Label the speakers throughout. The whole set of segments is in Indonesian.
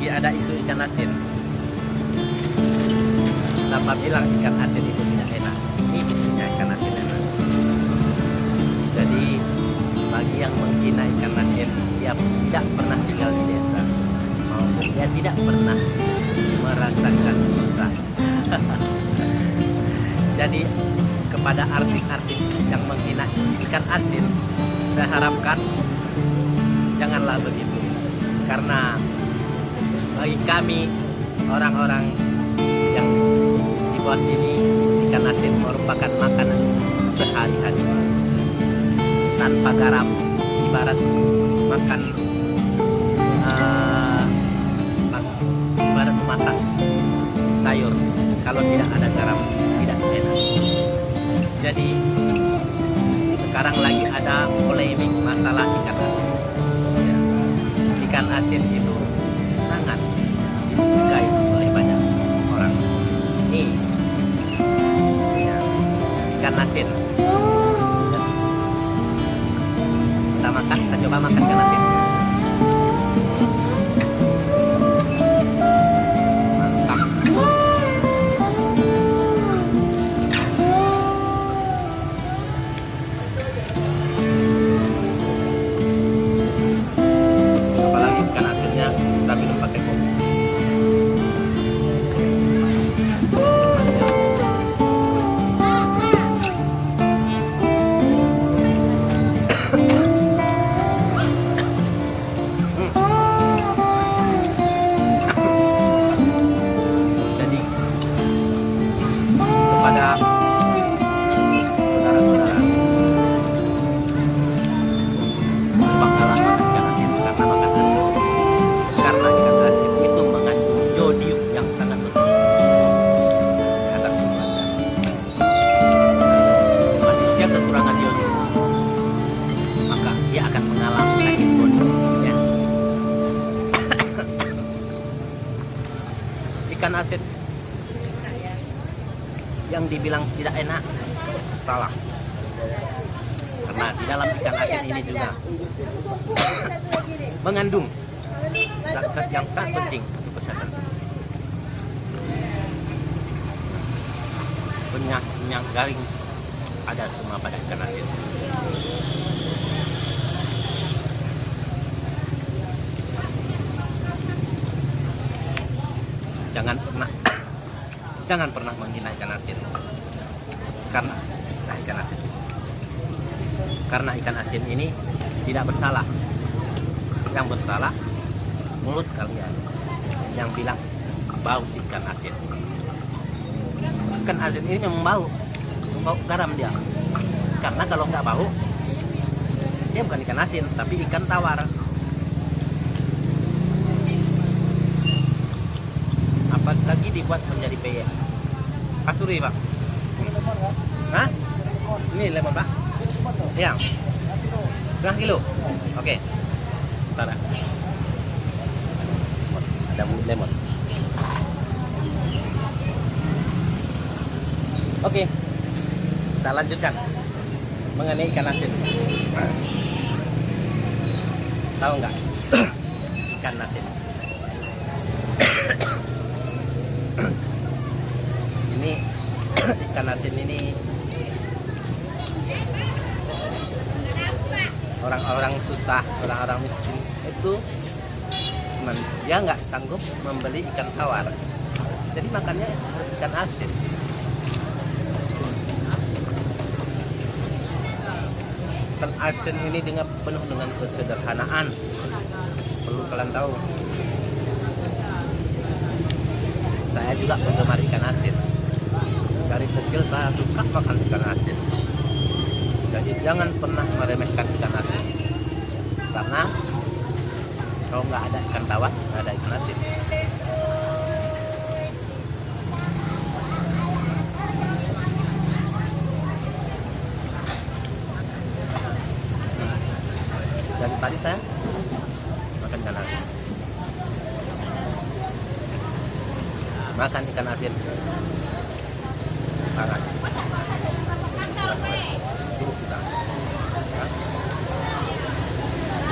Speaker 1: lagi ada isu ikan asin. Siapa bilang ikan asin itu tidak enak? Ini buktinya ikan asin enak. Jadi bagi yang menghina ikan asin, dia tidak pernah tinggal di desa, maupun dia tidak pernah merasakan susah. Jadi kepada artis-artis yang menghina ikan asin, saya harapkan janganlah begitu. Karena bagi kami orang-orang yang di bawah sini, ikan asin merupakan makanan sehari-hari. Tanpa garam, ibarat makan ibarat memasak sayur, kalau tidak ada garam tidak enak. Jadi sekarang lagi ada polemik masalah ikan asin. Ya. Ikan asin itu sangat disukai oleh banyak orang. Ini ya, ikan asin. Ya. Kita coba makan ikan asin. Ikan asin yang dibilang tidak enak salah, karena di dalam ikan asin ini juga mengandung zat-zat yang sangat penting untuk kesehatan tubuh. Minyak garing ada semua pada ikan asin. Jangan pernah menghina ikan asin karena ikan asin ini tidak bersalah. Yang bersalah mulut kalian yang bilang bau ikan asin. Ikan asin ini memang bau garam dia, karena kalau nggak bau dia bukan ikan asin tapi ikan tawar. Lagi dibuat menjadi peyek. Kasuri pak. Hah? Ini lemon pak? Iya. 1,5 kilo. Oke. Bentar ya. Ada lemon. Oke. Kita lanjutkan mengenai ikan asin. Tahu nggak? Ikan asin. Ini ikan asin ini orang-orang susah, orang-orang miskin itu dia nggak sanggup membeli ikan tawar, jadi makannya harus ikan asin. Ikan asin ini penuh dengan kesederhanaan, perlu kalian tahu. Saya juga penggemar ikan asin. Dari kecil saya suka makan ikan asin. Jadi jangan pernah meremehkan ikan asin. Karena kalau nggak ada ikan tawar, nggak ada ikan asin. Dan tadi saya makan ikan asin. Makan ikan asin sangat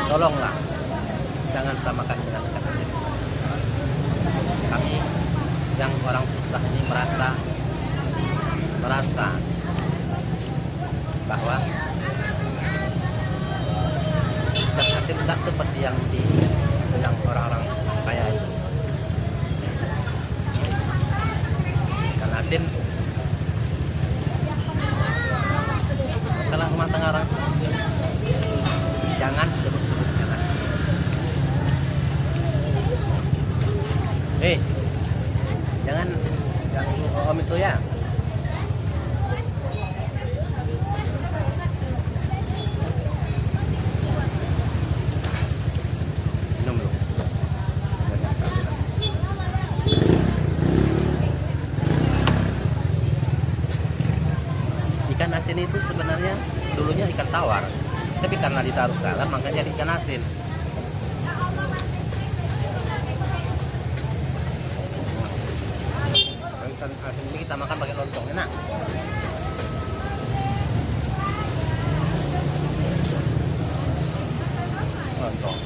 Speaker 1: tolonglah jangan samakan dengan ikan asin. kami yang orang susah ini merasa bahwa ikan asin tidak seperti yang orang-orang kaya itu. Ikan asin masalah rumah tangga orang, jangan sebut-sebut ikan asin. Jangan ganggu om itu ya. Minum dulu. Ikan asin itu sebenarnya dulunya ikan tawar, tapi karena ditaruh garam makanya jadi ikan asin. Ikan asin ini kita makan pakai lontong, enak. Lontong.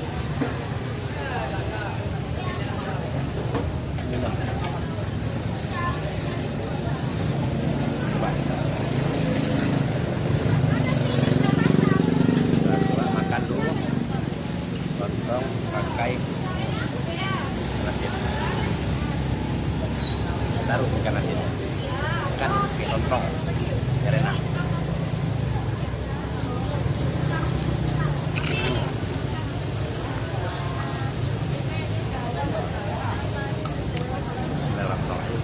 Speaker 1: Minum. Coba makan dulu. Lontong pakai asin. Taruh ikan asin, ikan pakai lontong biar enak. Bismillahirrahmanirrahim.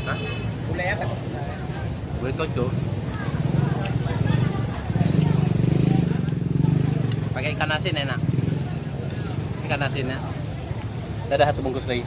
Speaker 1: Hah?
Speaker 2: Gulai apa?
Speaker 1: Gulai tojo. Pakai ikan asin enak. Ikan asinnya. Ada satu bungkus lagi.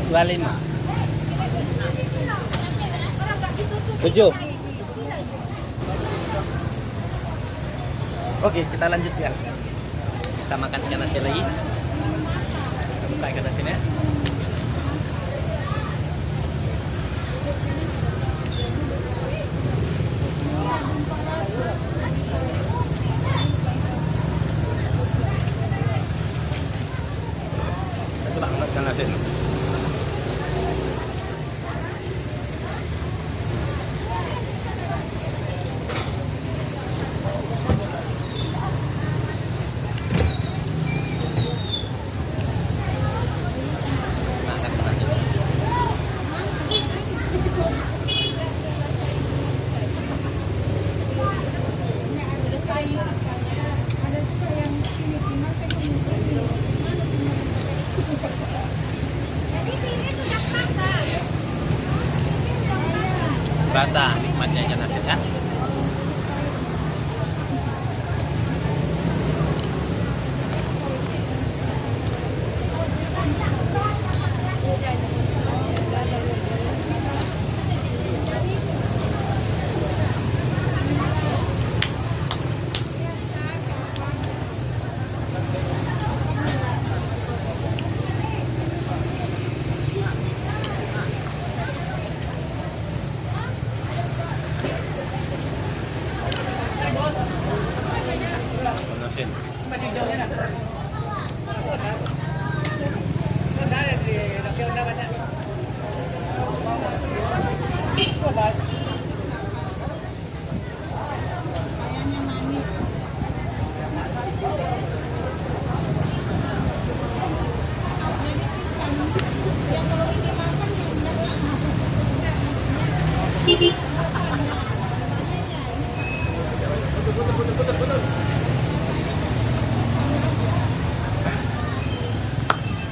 Speaker 1: $25. 7. Oke, kita lanjutkan. Kita makan ikan asin lagi. Kita buka ikan asinnya. Kita coba angkat ikan asin. Rasa nikmatnya ikan asin kan?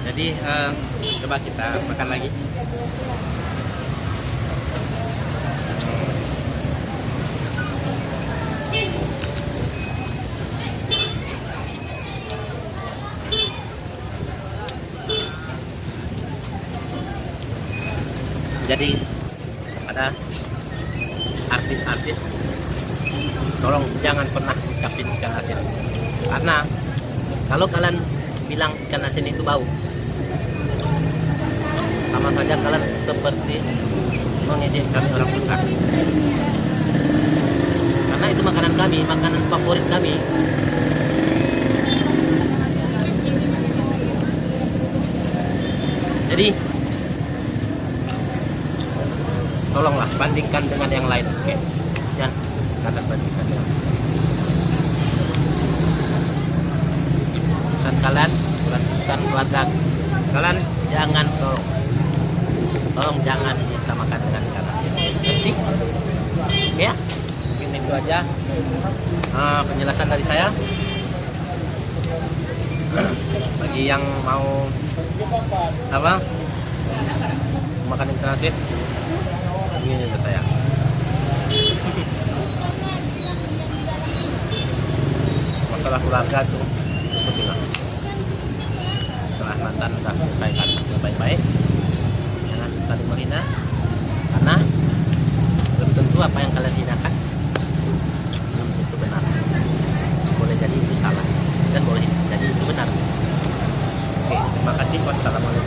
Speaker 1: Jadi coba kita makan lagi. Jadi ada artis-artis, tolong jangan pernah ucapin ikan asin, karena kalau kalian bilang ikan asin itu bau, sama saja kalian seperti mengejek kami orang rusak. Karena itu makanan kami, makanan favorit kami. Jadi tolonglah bandingkan dengan yang lain, oke? Jangan bandingkan dengan pesan kalian, pesan keluarga kalian, jangan tolong jangan disamakan dengan ikan asin. Jadi, ya, mungkin itu aja penjelasan dari saya. Bagi yang mau makan ikan asin, ini ke saya. Masalah keluarga tuh seperti setelah mantan sudah selesaikan baik-baik, jangan saling menghina, karena belum tentu apa yang kalian hinakan belum tentu benar. Boleh jadi itu salah dan boleh jadi itu benar. Oke, terima kasih. Wassalamualaikum.